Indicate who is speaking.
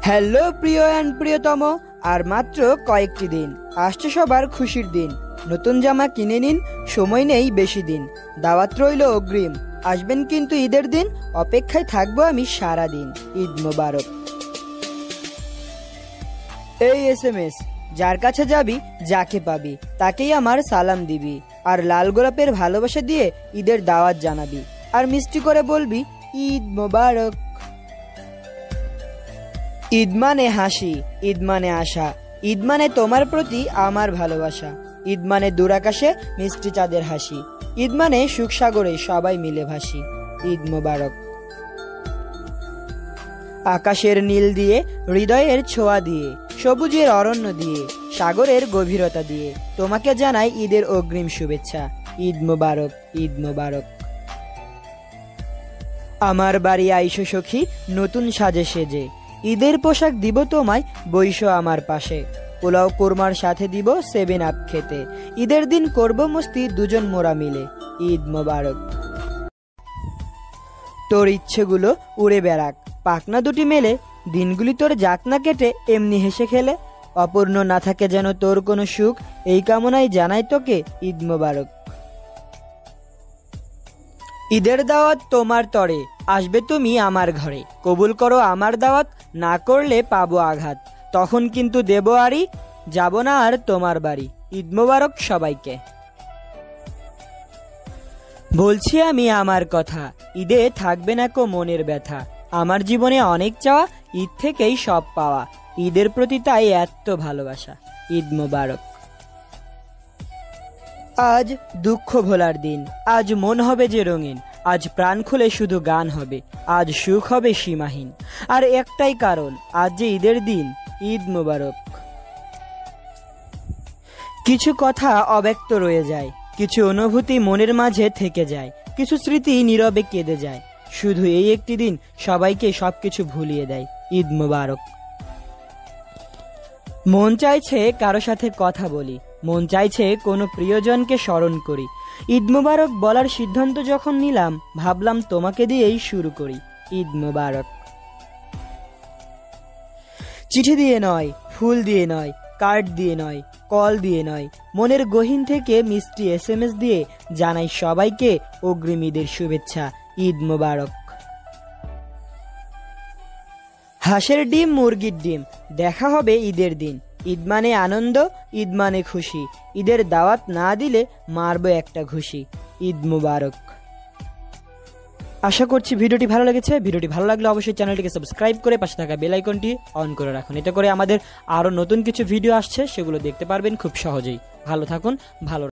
Speaker 1: Hello প্রিয় and প্রিয়তম, আর মাত্র কয়েকটি দিন আসছে সবার খুশির দিন। নতুন জামা কিনে নিন, সময় নেই বেশি দিন। দাওয়াত রইল অগ্রিম, আসবেন কিন্তু ঈদের দিন। অপেক্ষায় থাকবো আমি সারা দিন। ঈদ মোবারক। এই SMS, যার কাছে যাবি যাকে পাবি তাকেই আমার সালাম দিবি, আর লাল গোলাপের ভালোবাসা দিয়ে ঈদের দাওয়াত জানাবি, আর মিষ্টি করে বলবি ঈদ মোবারক। ঈদ মানে হাসি, ঈদ মানে আশা, ঈদ মানে তোমার প্রতি আমার ভালোবাসা। ঈদ মানে দূরাকাশে মিষ্টি চাঁদের হাসি, ঈদ মানে সুখ সাগরে সবাই মিলে ভাসি। ঈদ মোবারক। আকাশের নীল দিয়ে, হৃদয়ের ছোঁয়া দিয়ে, সবুজের অরণ্য দিয়ে, সাগরের গভীরতা দিয়ে তোমাকে জানাই ঈদের অগ্রিম শুভেচ্ছা। ঈদ মোবারক, ঈদ মোবারক। আমার বাড়ি আইসো সখী নতুন সাজে সেজে, ঈদের পোশাক দিব তোমায়, বইসো আমার পাশে। পোলাও কোরমার সাথে দিব 7 আপ খেতে, ঈদের দিন করব মস্তি দুজন মোরা মিলে। ঈদ মোবারক। তোর ইচ্ছেগুলো উড়ে বেড়াক, পাখনা দুটি মেলে, দিনগুলি তোর যাক না কেটে এমনি হেসে খেলে। অপূর্ণ না থাকে যেন তোর কোনো সুখ, এই কামনাই জানাই তোকে ঈদ মোবারক। ঈদের দাওয়াত তোমার তরে, আসবে তুমি আমার ঘরে। কবুল করো আমার দাওয়াত, না করলে পাবো আঘাত। তখন কিন্তু দেব আরি, যাব না আর তোমার বাড়ি। ঈদ মোবারক সবাইকে। বলছি আমি আমার কথা, ঈদে থাকবে না কো মনের ব্যথা। আমার জীবনে অনেক চাওয়া, ঈদ থেকেই সব পাওয়া। ঈদের প্রতি তাই এত ভালোবাসা। ঈদ মোবারক। আজ দুঃখ ভোলার দিন, আজ মন হবে যে রঙিন, আজ প্রাণ খুলে শুধু গান হবে, আজ সুখ হবে সীমাহীন। আর একটাই কারণ, আজ যে ঈদের দিন। ঈদ মোবারক। কিছু কথা অব্যক্ত রয়ে যায়, কিছু অনুভূতি মনের মাঝে থেকে যায়, কিছু স্মৃতি নীরবে কেঁদে যায়। শুধু এই একটি দিন সবাইকে সবকিছু ভুলিয়ে দেয়। ঈদ মোবারক। মন চাইছে কারো সাথে কথা বলি, মন চাইছে কোনো প্রিয়জনকে স্মরণ করি। ঈদ মোবারক বলার সিদ্ধান্ত যখন নিলাম, ভাবলাম তোমাকে দিয়েই শুরু করি। ঈদ মোবারক। চিঠি দিয়ে নয়, ফুল দিয়ে নয়, কার্ড দিয়ে নয়, কল দিয়ে নয়, মনের গহীন থেকে মিষ্টি SMS দিয়ে জানাই সবাইকে অগ্রিম ঈদের শুভেচ্ছা। ঈদ মোবারক। হাঁসের ডিম মুরগির ডিম, দেখা হবে ঈদের দিন। ঈদ মানে আনন্দ, ঈদ মানে খুশি, ঈদের দাওয়াত না দিলে মারবো একটা ঘুষি। ঈদ মোবারক। আশা করছি ভিডিওটি ভালো লেগেছে। ভিডিওটি ভালো লাগলে অবশ্যই চ্যানেলটিকে সাবস্ক্রাইব করে পাশে থাকা বেল আইকনটি অন করে রাখুন। এতে করে আমাদের আরো নতুন কিছু ভিডিও আসছে, সেগুলো দেখতে পারবেন খুব সহজেই। ভালো থাকুন, ভালো